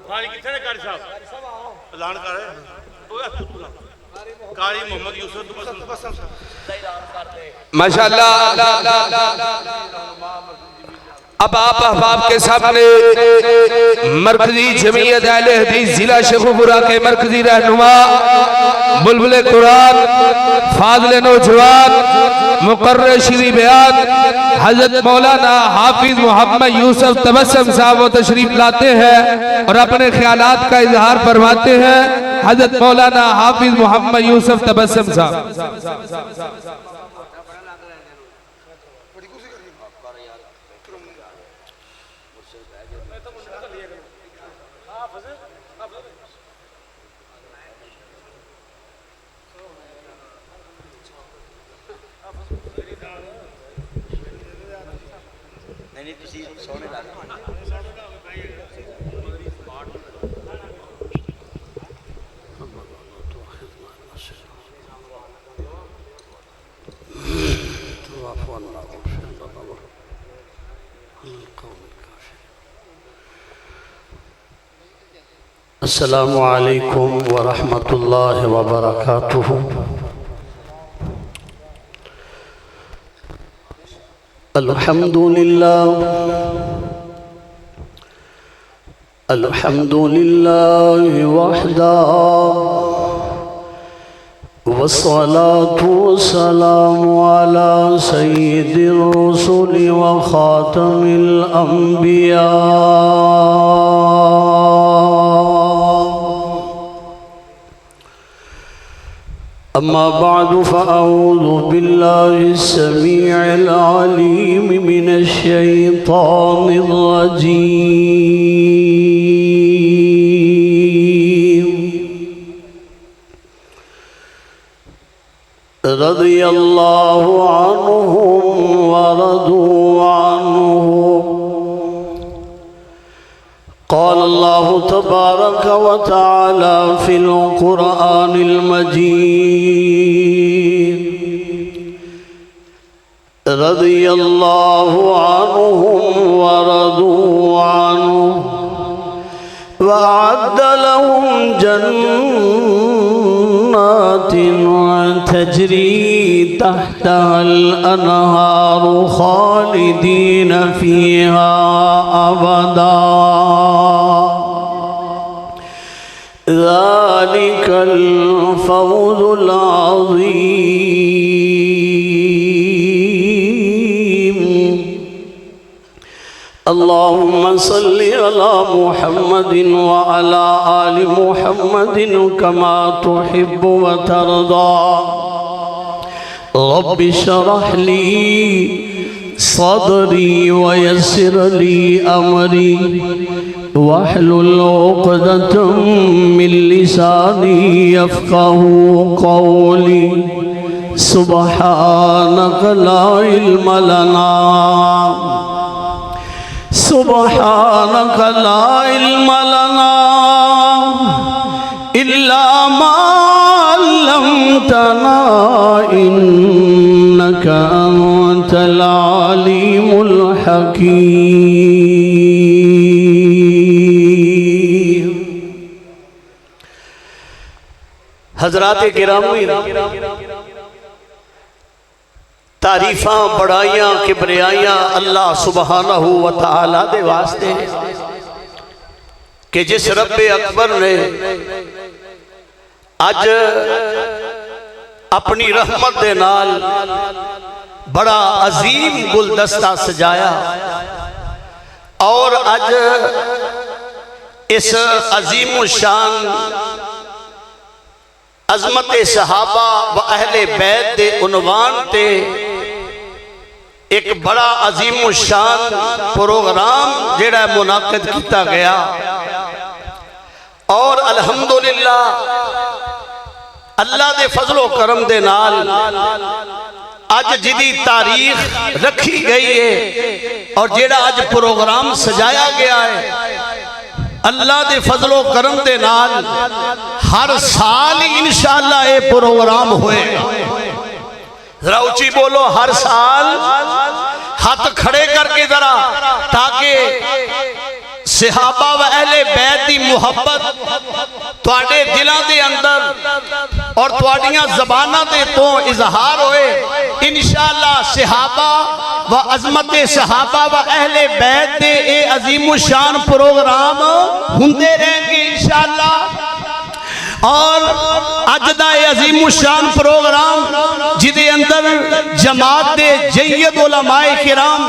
قاری کتنے نے قاری صاحب اعلان کر رہے قاری محمد یوسف ماشاءاللہ اب آپ احباب کے سامنے مرکزی جمعیت اہل حدیث ضلع شیخوپورہ کے مرکزی رہنما بلبل قرآن فاضل نوجوان مقرر شیریں بیان حضرت مولانا حافظ محمد یوسف تبسم صاحب وہ تشریف لاتے ہیں اور اپنے خیالات کا اظہار فرماتے ہیں۔ حضرت مولانا حافظ محمد یوسف تبسم صاحب۔ السلام علیکم ورحمۃ اللہ وبرکاتہ۔ الحمد للہ وحدہ والصلاة والسلام على سید الرسل وخاتم الانبیاء اما بعد فاعوذ باللہ السمیع العلیم من الشیطان الرجیم رضی اللہ عنہم ورضوا عنہ قال اللہ تبارک وتعالی فی القرآن المجید رضی اللہ عنہم ورضوا عنہ وأعد لهم جنات تجري تحتها الأنهار خالدين فيها أبدا ذلك الفوز العظيم اللهم صل على محمد وعلى آل محمد كما تحب وترضى رب اشرح لي صدري ويسر لي أمري واحلل عقدة من لساني يفقهوا قولي سبحانك لا علم لنا سبحانك لا علم لنا إلا ما علمتنا إنك أنت العليم الحكيم۔ حضرات گرامی، تعریفاں بڑائیاں کبریائیاں اللہ سبحانہ وتعالی دے واسطے کہ جس رب اکبر نے اج اپنی رحمت دے نال بڑا عظیم گلدستہ سجایا اور اج اس عظیم الشان عظمت صحابہ و اہل بیت دے عنوان تے ایک بڑا عظیم الشان پروگرام جڑا منعقد کیتا گیا اور الحمدللہ اللہ دے فضل و کرم دے نال آج جدی تاریخ رکھی گئی ہے اور جڑا آج پروگرام سجایا گیا ہے اللہ دے فضل و کرم دے نال ہر سال انشاءاللہ یہ پروگرام ہوئے گا۔ ذرا اچھی بولو، ہر سال ہاتھ کھڑے کر کے ذرا تاکہ صحابہ و اہل بیت دی محبت تواڈے دلاں دے اندر اور تواڈیاں زباناں دے تو اظہار ہوئے، انشاءاللہ صحابہ و عظمت صحابہ و اہل بیت دے اے عظیم الشان پروگرام ہوندے رہیں گے انشاءاللہ۔ اور اج دا اے عظیم الشان پروگرام جدے اندر جماعت دے جید علماء کرام،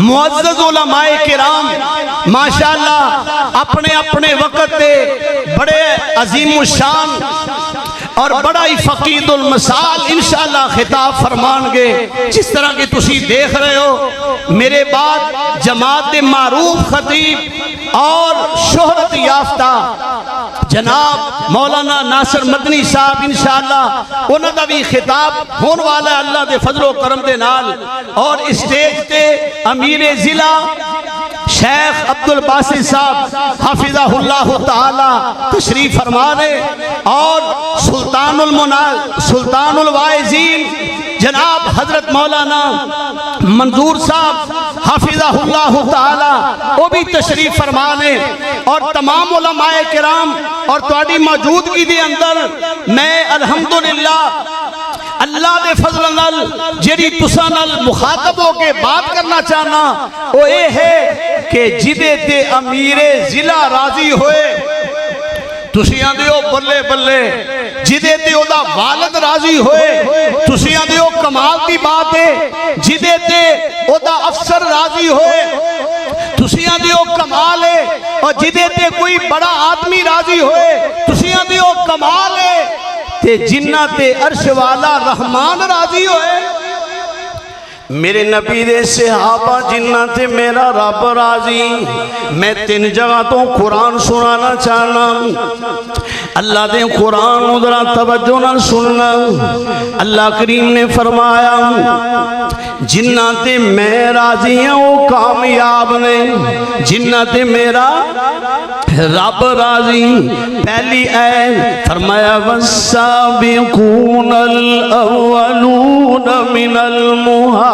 معزز علماء کرام ماشاءاللہ اپنے اپنے وقت دے بڑے عظیم الشان اور بڑا ہی فقید المثال انشاءاللہ خطاب فرمان گے۔ جس طرح کہ تسی دیکھ رہے ہو میرے بعد جماعت معروف خطیب اور شہرت یافتہ جناب مولانا ناصر مدنی صاحب انشاءاللہ انہوں دا بھی خطاب ہون والا ہے اللہ دے فضل و کرم دے نال۔ اور اسٹیج تے امیر ضلع شیخ عبدالباسط صاحب حافظہ اللہ تعالی تشریف فرما رہے، اور سلطان الواعظین جناب حضرت مولانا منظور صاحب حافظہ اللہ تعالی وہ بھی تشریف فرمانے، اور تمام علماء کرام اور تواڈی موجودگی دے اندر میں الحمدللہ اللہ دے فضل نال جیڑی تساں نال مخاطب ہو کے بات کرنا چاہنا وہ اے ہے کہ جدے تے امیر ضلع راضی ہوئے تسی آندے ہو بلے بلے، جدے تے او دا والد راضی ہوئے تسی آندے ہو کمال دی بات ہے، جدے تے او دا افسر راضی ہوئے تسی آندے ہو کمال ہے، اور جدے تے کوئی بڑا آدمی راضی ہوئے تسی آندے ہو کمال ہے، تے جنہ تے عرش والا رحمان راضی ہوئے۔ میرے نبی دے صحابہ جنہ تے میرا رب راضی۔ میں تین جگہ تو قرآن سنانا چاہنا، اللہ دے قرآن ادھرا توجہ نہ سننا۔ اللہ کریم نے فرمایا جنہ تے میں راضی ہیں وہ کامیاب نے، جنہ تے میرا رب راضی۔ پہلی آیت فرمایا والسابقون الاولون من المہاجرین،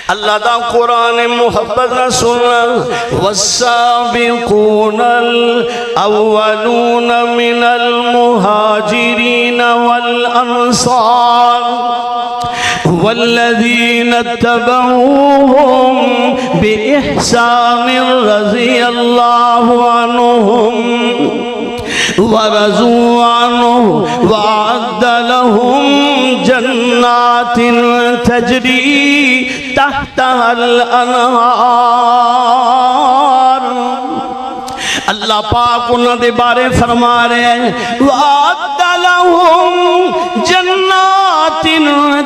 اللہ دا قرآن محبت نہ سننا۔ والسابقون الاولون من المہاجرین والانصار والذین اتبعوهم بإحسان رضی اللہ عنہم ورضوا عنه وعد لهم جنات تجری تحتها الانہار۔ اللہ پاک انہوں دے بارے فرما رہے ہیں وعد لهم جنات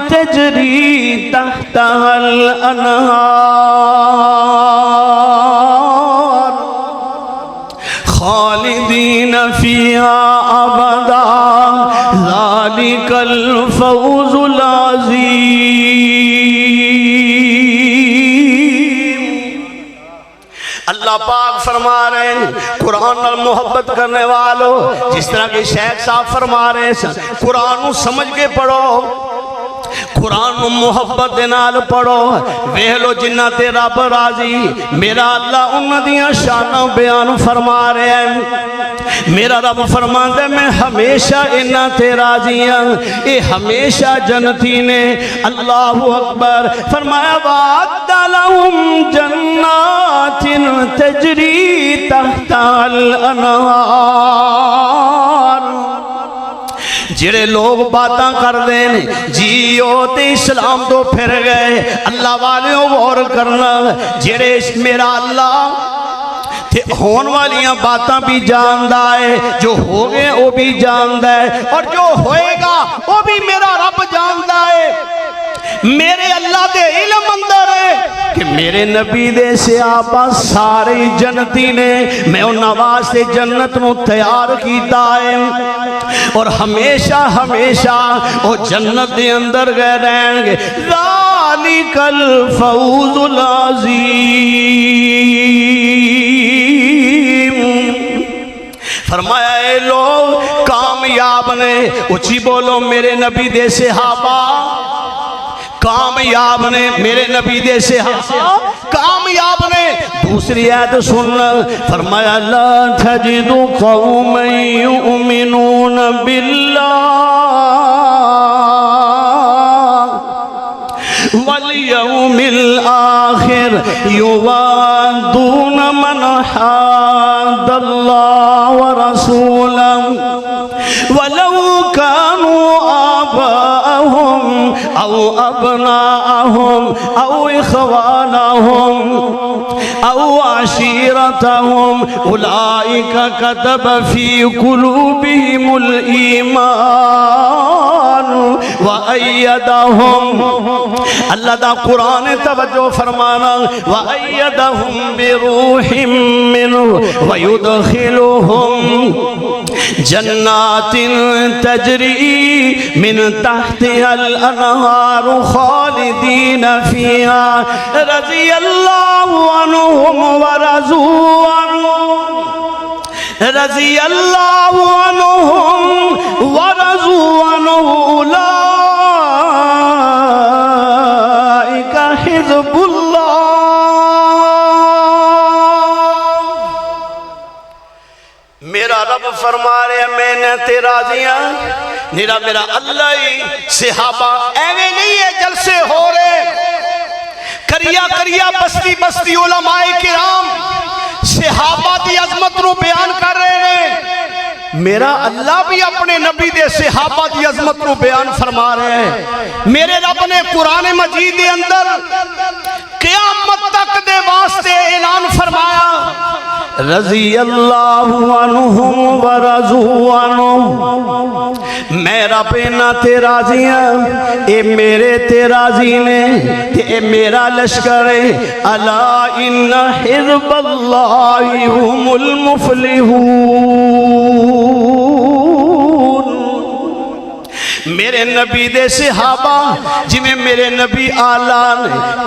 تجری تحتها الانہار خالدین فیہا ابدا ذالک الفوز العظیم۔ اللہ پاک فرما رہے ہیں قرآن اور محبت کرنے والوں، جس طرح کہ شیخ صاحب فرما رہے ہیں قرآن سمجھ کے پڑھو، قرآن محبت دے نال پڑھو، ویکھ لو جنہ تے رب راضی۔ میرا اللہ انہاں دیاں شاناں بیان فرما رہے ہیں۔ میرا رب فرماندا ہے میں ہمیشہ انہاں تے راضی ہاں، اے ہمیشہ جنتی نے۔ اللہ اکبر۔ فرمایا وعد لهم جنات تجری تحت الانہار۔ جڑے لوگ باتاں کر دیں جیو تے اسلام تو پھر گئے، اللہ والے غور کرنا، جڑے میرا اللہ تے ہون والیاں باتاں بھی جاندہ ہے، جو ہو گئے وہ بھی جاندہ ہے، اور جو ہوئے گا وہ بھی میرا رب جاندہ ہے۔ میرے اللہ دے علم اندر ہے کہ میرے نبی دے صحابہ سارے جنتی نے، میں انہاں واسطے جنت نو تیار کیتا ہے، اور ہمیشہ ہمیشہ وہ جنت دے اندر گئے رہیں گے۔ ذالک الفوز العظیم۔ فرمایا اے لوگ کامیاب نے، اچھی بولو میرے نبی دے صحابہ کامیاب نے میرے نبی دے صحابہ کامیاب نے دوسری آیت سن فرمایا لا تجد قوما یؤمنون باللہ والیوم الآخر یوادون من حاد اللہ ورسولہ ولو كانوا آباءهم أو أبناءهم أو إخوانهم أو عشيرتهم أولئك كتب في قلوبهم الإيمان وأيدهم اللہ دا قرآن توجہ فرمانا وأيدهم بروح منه ويدخلهم جنات تجری من تحتها الانہار خالدین فیہا رضی اللہ عنہم ورضوا عنہ رضی اللہ عنہم ورضوا عنہ اولئک حزب اللہ میرا رب فرما رہے میں نے تیرا دیا میرا اللہ ہی صحابہ ایویں نہیں ہے جلسے ہو رہے کریا بستی بستی علماء کرام صحابہ دی عظمت رو بیان کر رہے ہیں میرا اللہ بھی اپنے نبی دے صحابہ دی عظمت رو بیان فرما رہے ہیں میرے رب نے قرآن مجید دے اندر قیامت تک دے واسطے اعلان فرمایا رضی اللہ عنہم ورضوا عنہ میں رب نہ تے راضی ہوں اے میرے تے راضی نے اے میرا لشکر ہے الا ان حزب اللہ هم المفلحون میرے نبی دے صحابہ جی میں میرے نبی آلان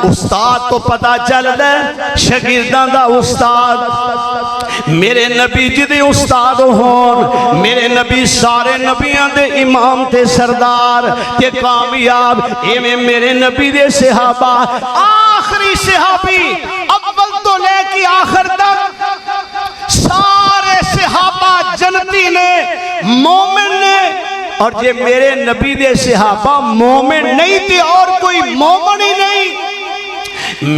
استاد تو پتا چل دے شاگرداں دا استاد میرے نبی جدے استاد ہون میرے نبی سارے نبیاں دے امام تے سردار تے کامیاب ایویں میرے نبی دے صحابہ آخری صحابی اول تو لے کے آخر تک سارے صحابہ جنتی نے مومن نے اور جے میرے نبی دے صحابہ مومن نہیں تھے اور کوئی مومن ہی نہیں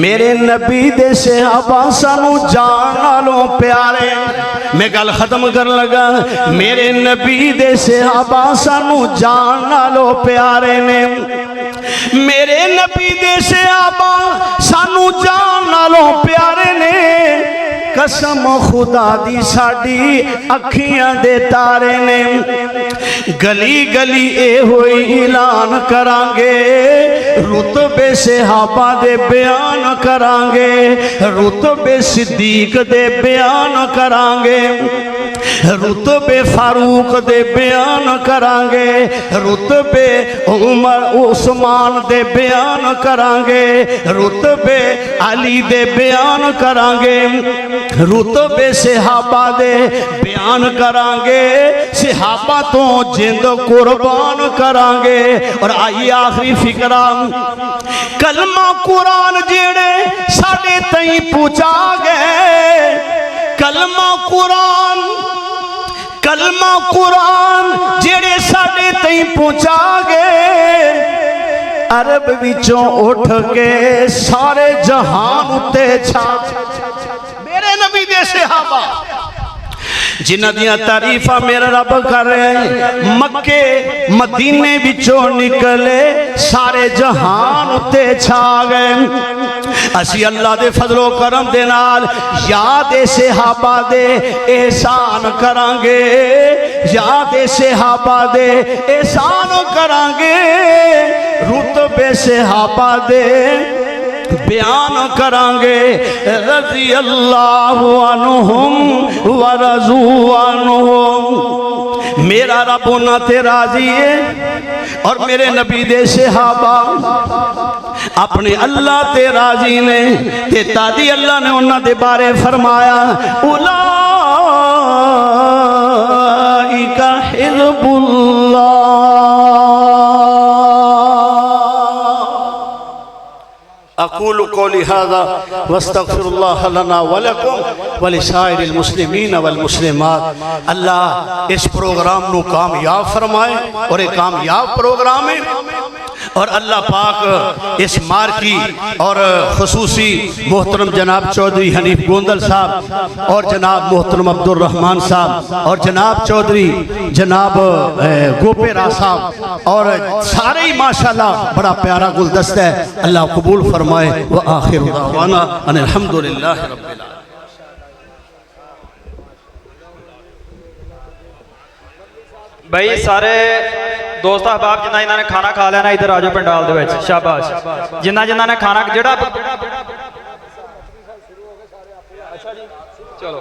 میرے نبی دے صحابہ سانو جان نالوں پیارے میں گل ختم کر لگا میرے نبی دے صحابہ سانو جان نالوں پیارے نے میرے نبی دے صحابہ سانو جان نالوں پیارے نے قسم خدا دی ساڑی اکھیاں دے تارے نے گلی گلی اے ہوئی اعلان کرانگے رتبے صحابہ دے بیان کرانگے رتبے صدیق دے بیان کرانگے رتبے فاروق دے بیان کرانگے رتبے عمر عثمان دے بیان کرانگے رتبے علی دے بیان کرانگے رتبے صحابہ دے بیان کرانگے صحابہ تو جند قربان کرانگے اور آئیے آخری فکرہ کلمہ قرآن جیڑے ساڑے تئیں پوچھا گئے کلمہ قرآن جیڑے ساڑے تئیں پوچھا گئے عرب وچوں اٹھ کے سارے جہان اتے چھا میرے نبی دے صحابہ جنہ دیاں تعریفہ میرا رب کر رہے ہیں مکے مدینے بچوں نکلے سارے جہان اتے چھا گئے اسی اللہ دے فضل و کرم دے نال یاد صحابہ دے احسان کرانگے یاد صحابہ دے احسان کرانگے رتبے صحابہ دے بیان کرانگے رضی اللہ عنہم ورضوا عنہم میرا رب نہ تے راضی ہے اور میرے نبی دے صحابہ اپنے اللہ تے راضی نے تے تادی اللہ نے انہاں دے بارے فرمایا اولئک حزب اللہ اقول قولی ھذا واستغفر اللہ لنا ولکم ولسائر المسلمین والمسلمات. اللہ اس پروگرام نو کامیاب فرمائے اور ایک کامیاب پروگرام ہے. اور اللہ پاک اس مارکی اور خصوصی محترم جناب چودھری حنیف گوندل صاحب اور جناب محترم عبد الرحمن صاحب اور جناب چودھری جناب گوپیرا صاحب اور سارے ہی ماشاءاللہ بڑا پیارا گلدستہ ہے. اللہ قبول فرمائے. وآخر دعوانا ان الحمدللہ رب العالمین. بھائی سارے دوست احباب جنہ جنہ نے کھانا کھا لینا ادھر آجو پنڈال دے وچ. شاباش. جنہ جنہ نے کھانا جڑا چلو